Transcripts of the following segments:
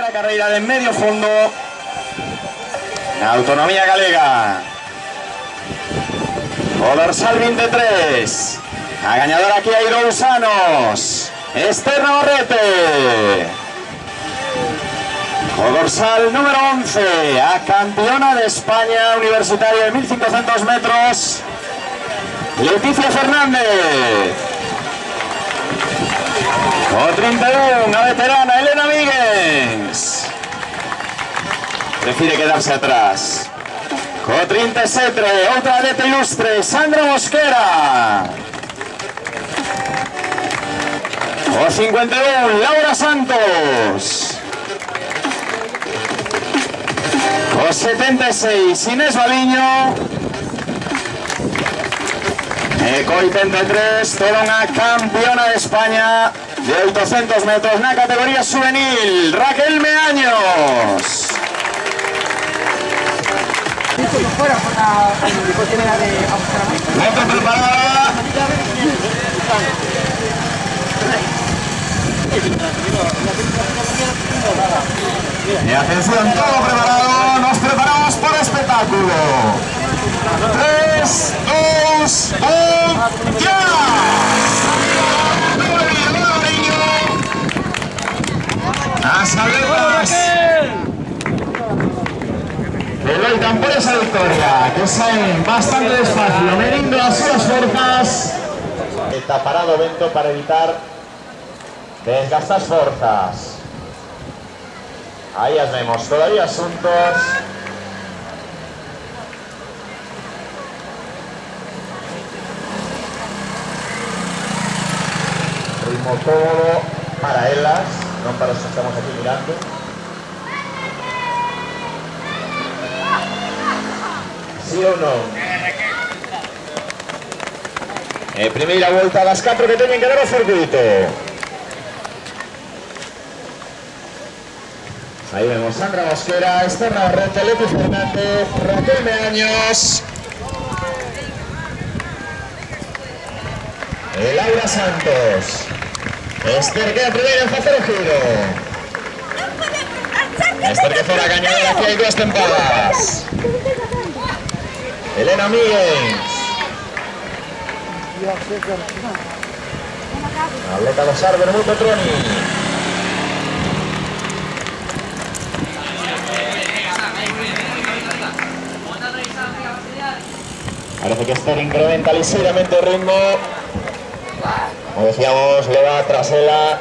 tercera carrera de medio fondo na autonomía galega. O dorsal 23. A gañadora aquí hai 2 anos. Esther Navarrete. O dorsal número 11. A campeona de España universitaria de 1500 metros. Leticia Fernández. O 31, a veterana Elena Míguez. Prefiere quedarse atrás. Co 37, outra atleta ilustre, Sandra Mosquera. O 51, Laura Santos. O 76, Inés Valiño. E co 83, toda unha campeona de España de 800 metros na categoría juvenil, Raquel Meaños. Lenta preparada. Y atención, todo preparado, nos preparamos por espectáculo. 3, 2, 1, ¡ya! Las atletas que loitan por esa victoria, que saen bastante despacio, medindo as súas forzas. Está parado o vento para evitar desgastar as forzas. Aí as vemos, todavía asuntos. Ritmo todo para elas, non para os que estamos aquí mirando. Sí ou non? Primeira volta das 4 que teñen que dar o circuito. Aí vemos Sandra Mosquera, Esther Navarrete, Leti Fernández, Raquel Meaños e Laura Santos. Esther queda primeira en facer o giro. Esther que fora gañadora, aquí hai 2 tempadas. Elena Míguez. Atleta do Sar, Bermú Petroni. Parece que Esther incrementa ligeramente o ritmo. Como decíamos, le va tras ela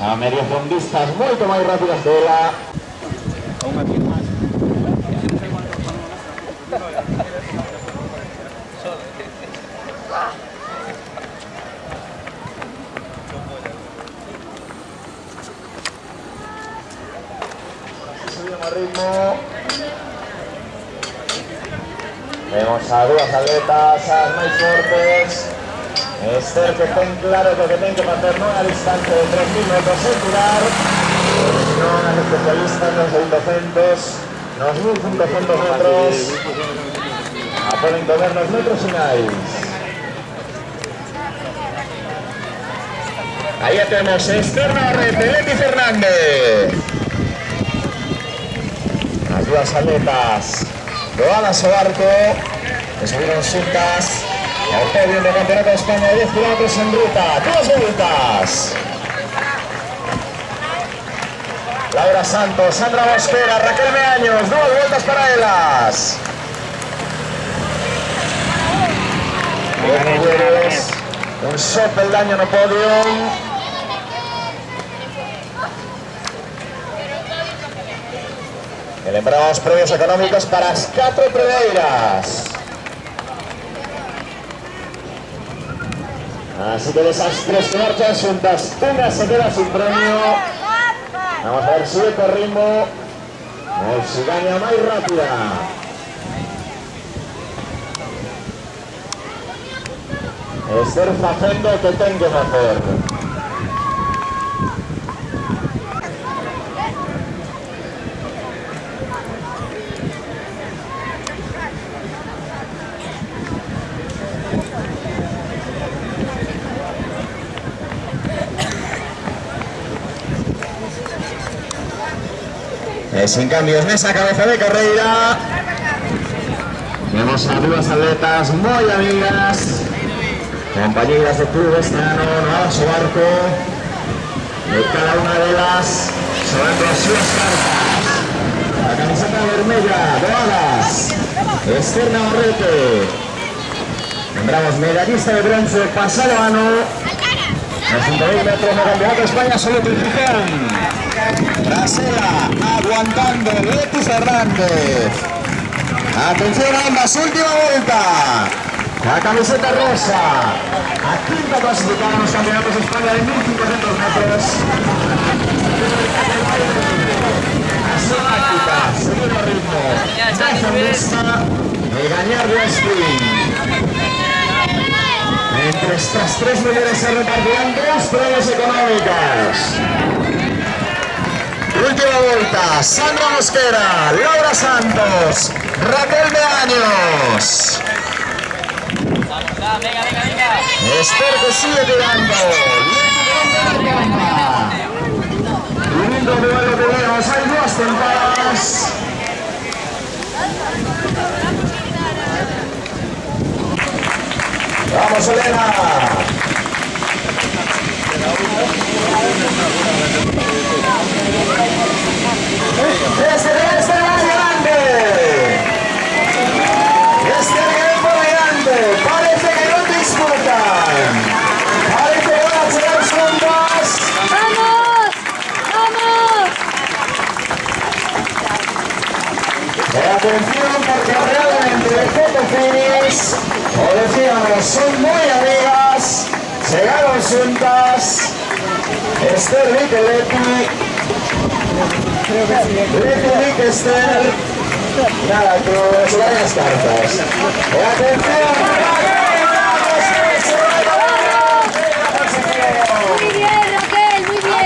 a mediofondistas moito máis rápidas que ela. Subimos ritmo. Vemos a 2 atletas, as máis fortes. Esther que ten claro que o que ten que facer non a distancia de 3000 metros sen curar, non as especialistas nos 800, nos 1500 metros, a poden comer nos metros finais. Aí a temos Esther Navarrete, Leti Fernández. As 2 atletas doadas ao arco, que subiron xuntas ao podio do Campeonato de España de 10 km en ruta. 2 voltas. Laura Santos, Sandra Mosquera, Raquel Meaños, 2 voltas para elas. Un só peldaño no podio. E lembramos premios económicos para as 4 primeiras. Así que de esas 3 que marchan xuntas, unha se queda sin premio. Vamos a ver si sube o ritmo ou si gaña máis rápida. Esther facendo o que ten que facer. sin cambios, mesa, cabeza de carrera. Vemos a duas atletas muy amigas, compañeras de club este año, a su barco. De cada una de las sobre sus cartas. La camiseta vermella, doradas, Esther Navarrete. Nombramos medallista de bronce pasado año. Los 5.000 metros de campeonato de España solo triplican. Trasera, aguantando, Leti Fernández. Atención a ambas, última vuelta. La camiseta rosa. A quinta clasificada en los campeonatos de España de 1.500 metros. Así táctica, seguir el ritmo. Defensa de ganar de sprint. Entre estas tres mujeres se repartirán dos pruebas económicas. Última vuelta, Sandra Mosquera, Laura Santos, Raquel Meaños. Esther que sigue tirando. Lindo duelo que tenemos, hay dos tempadas. Vamos, Elena. Este más grande. Este nivel por delante. Parece que no disfrutan. Parece que van a tirar juntas. ¡Vamos! ¡Vamos! Atención porque realmente el foto finish, como decíamos, son muy amigas, llegaron juntas. Esther Vic, Leti, Vic, Esther, nada, con varias cartas. Atención, Muy bien, Raquel, muy bien.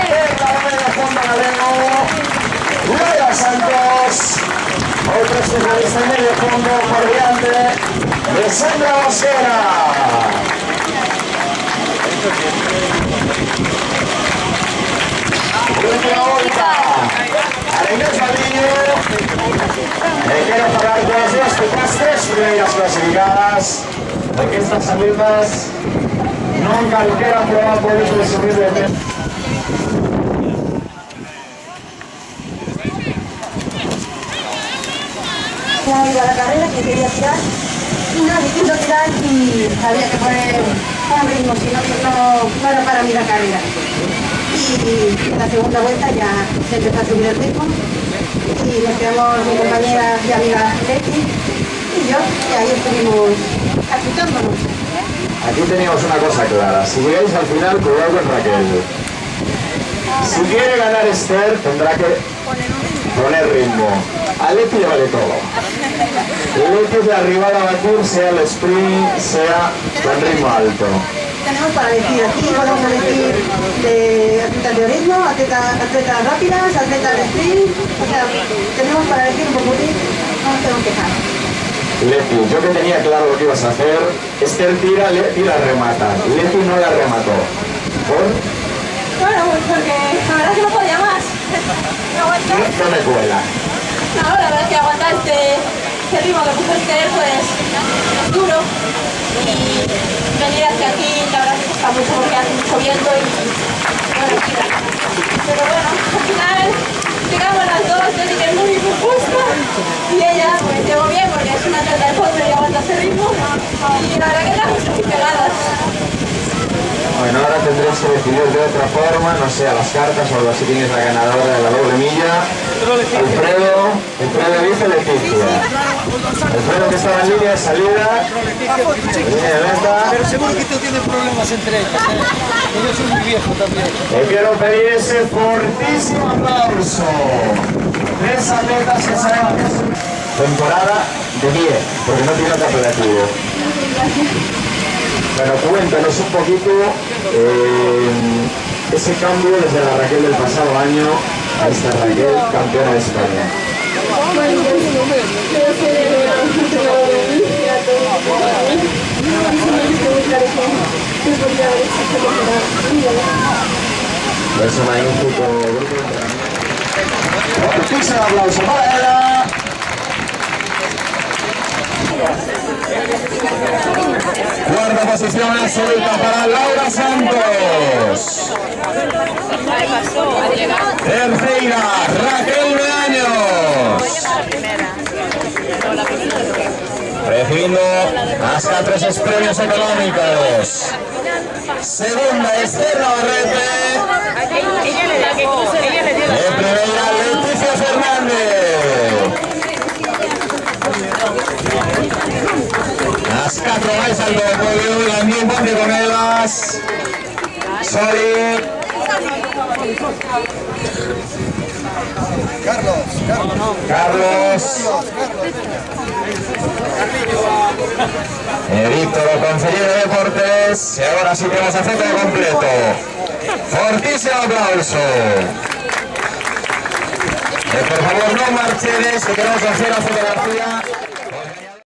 Laura Santos, otro especialista en medio fondo por delante de Sandra Mosquera. Última vuelta. A Inés Valdillo. Quiero pagar todas las chicas, tres primeras clasificadas. Porque estas salidas no en cualquiera prueba puede presumir de tiempo. Ha ido a la carrera que quería tirar y no quiso tirar y había que poner un ritmo, si no era para mí la carrera. Y la segunda vuelta ya se empezó a subir el ritmo y nos quedamos mi compañera y amiga Leti y yo, y ahí estuvimos achicándonos. Aquí teníamos una cosa clara, si llegáis al final, cuidado con Raquel. Si quiere ganar Esther, tendrá que poner ritmo. A Leti le vale todo. Leti de arriba a batir, sea el sprint, sea con ritmo alto. Tenemos para elegir, aquí podemos elegir de atletas de ritmo, atletas rápidas, atletas de sprint, o sea, tenemos para elegir un poco, no nos tengo que quejar. Leti, yo que tenía claro lo que ibas a hacer, Esther tira, Leti la remata. Leti no la remató. ¿Por? Bueno, pues porque la verdad es que no podía más. No aguanta. No me cuela. No, la verdad es que aguantar este ritmo que puso Esther, pues es duro. Y venir hacia aquí, la verdad es que cuesta mucho porque hace mucho viento y bueno, tira. Pero bueno, al final llegamos las dos, yo dije que es muy justa. Y ella, pues llegó bien porque es una atleta de fondo y aguanta ese ritmo. Y la verdad que las dos muy pegadas. Bueno, ahora tendréis que decidir de otra forma, no sé, a las cartas o algo así. Tienes la ganadora de la doble milla. Alfredo dice Leticia. Alfredo que estaba en línea de salida. Línea de meta. Pero seguro que tú tienes problemas entre ellas, ¿eh? Yo soy muy viejo también. Y quiero pedir ese fortísimo aplauso. Tres atletas que saben que es temporada de 10, porque no tiene otro apelativo. Bueno, cuéntanos un poquito ese cambio desde la Raquel del pasado año a esta Raquel campeona de España. Es un magnífico grupo. Fortísimo aplauso para ella. Cuarta posición absoluta para Laura Santos. Tercera, Raquel Meaños. Recibiendo hasta 3 premios económicos. Segunda, Esther Navarrete. En primera, Leticia Fernández. Las 4 más al podio, y también ponte con ellas. Soli. Carlos. Víctor, consejero de deportes. Y ahora sí tenemos a centro completo. Fortísimo aplauso. Por favor, no marchedes, que queremos hacer la fotografía.